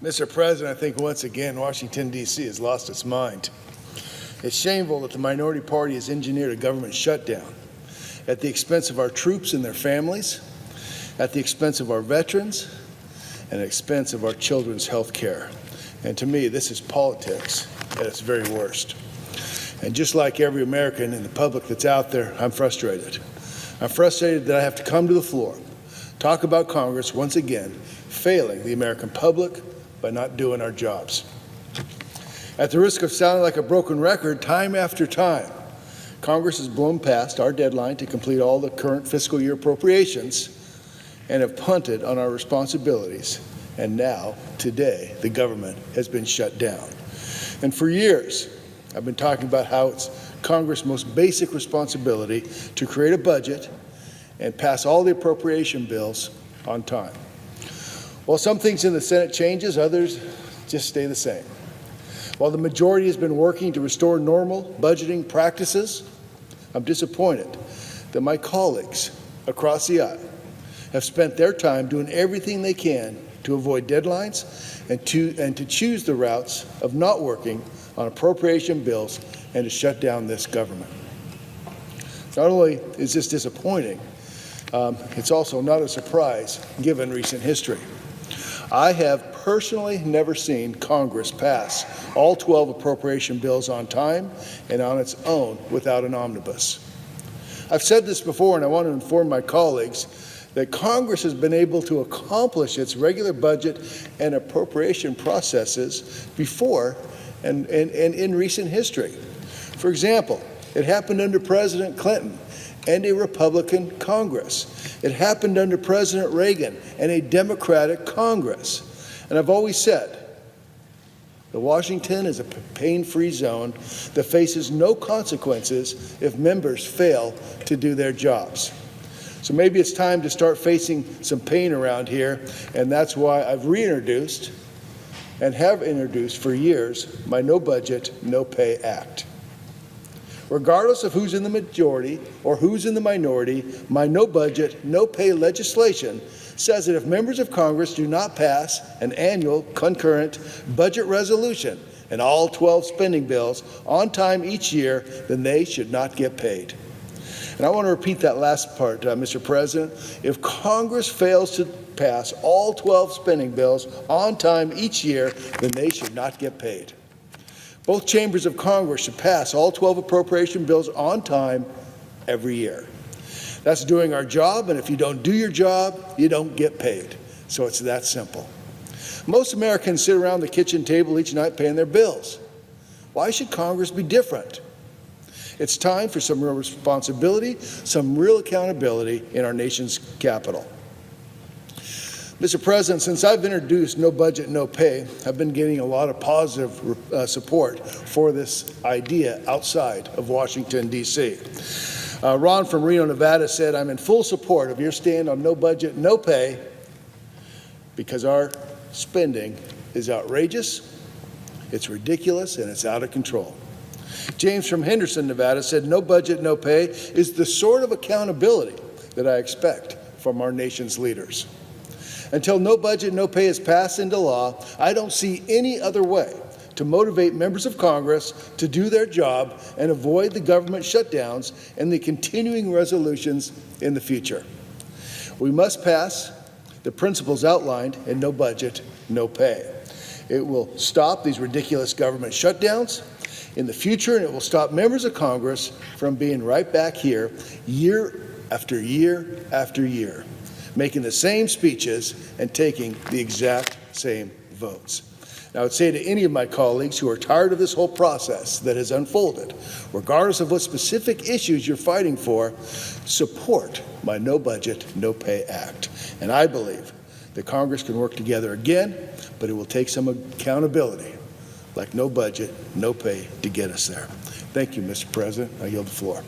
Mr. President, I think once again Washington, D.C. has lost its mind. It's shameful that the minority party has engineered a government shutdown at the expense of our troops and their families, at the expense of our veterans, and at the expense of our children's health care. And to me, this is politics at its very worst. And just like every American in the public that's out there, I'm frustrated. I'm frustrated that I have to come to the floor, talk about Congress once again failing the American public by not doing our jobs. At the risk of sounding like a broken record, time after time, Congress has blown past our deadline to complete all the current fiscal year appropriations and have punted on our responsibilities. And now, today, the government has been shut down. And for years, I've been talking about how it's Congress' most basic responsibility to create a budget and pass all the appropriation bills on time. While some things in the Senate changes, others just stay the same. While the majority has been working to restore normal budgeting practices, I'm disappointed that my colleagues across the aisle have spent their time doing everything they can to avoid deadlines and to choose the routes of not working on appropriation bills and to shut down this government. Not only is this disappointing, it's also not a surprise given recent history. I have personally never seen Congress pass all 12 appropriation bills on time and on its own without an omnibus. I've said this before, and I want to inform my colleagues that Congress has been able to accomplish its regular budget and appropriation processes before and in recent history. For example, it happened under President Clinton and a Republican Congress. It happened under President Reagan and a Democratic Congress. And I've always said that Washington is a pain-free zone that faces no consequences if members fail to do their jobs. So maybe it's time to start facing some pain around here, and that's why I've reintroduced and have introduced for years my No Budget, No Pay Act. Regardless of who's in the majority or who's in the minority, my No Budget, No Pay legislation says that if members of Congress do not pass an annual concurrent budget resolution and all 12 spending bills on time each year, then they should not get paid. And I want to repeat that last part, Mr. President. If Congress fails to pass all 12 spending bills on time each year, then they should not get paid. Both chambers of Congress should pass all 12 appropriation bills on time every year. That's doing our job, and if you don't do your job, you don't get paid. So it's that simple. Most Americans sit around the kitchen table each night paying their bills. Why should Congress be different? It's time for some real responsibility, some real accountability in our nation's capital. Mr. President, since I've introduced No Budget, No Pay, I've been getting a lot of positive support for this idea outside of Washington, D.C. Ron from Reno, Nevada said, "I'm in full support of your stand on No Budget, No Pay because our spending is outrageous, it's ridiculous, and it's out of control." James from Henderson, Nevada said, "No budget, no pay is the sort of accountability that I expect from our nation's leaders." Until No Budget, No Pay is passed into law, I don't see any other way to motivate members of Congress to do their job and avoid the government shutdowns and the continuing resolutions in the future. We must pass the principles outlined in No Budget, No Pay. It will stop these ridiculous government shutdowns in the future, and it will stop members of Congress from being right back here year after year after year, making the same speeches and taking the exact same votes. Now, I would say to any of my colleagues who are tired of this whole process that has unfolded, regardless of what specific issues you're fighting for, support my No Budget, No Pay Act. And I believe that Congress can work together again, but it will take some accountability, like No Budget, No Pay, to get us there. Thank you, Mr. President. I yield the floor.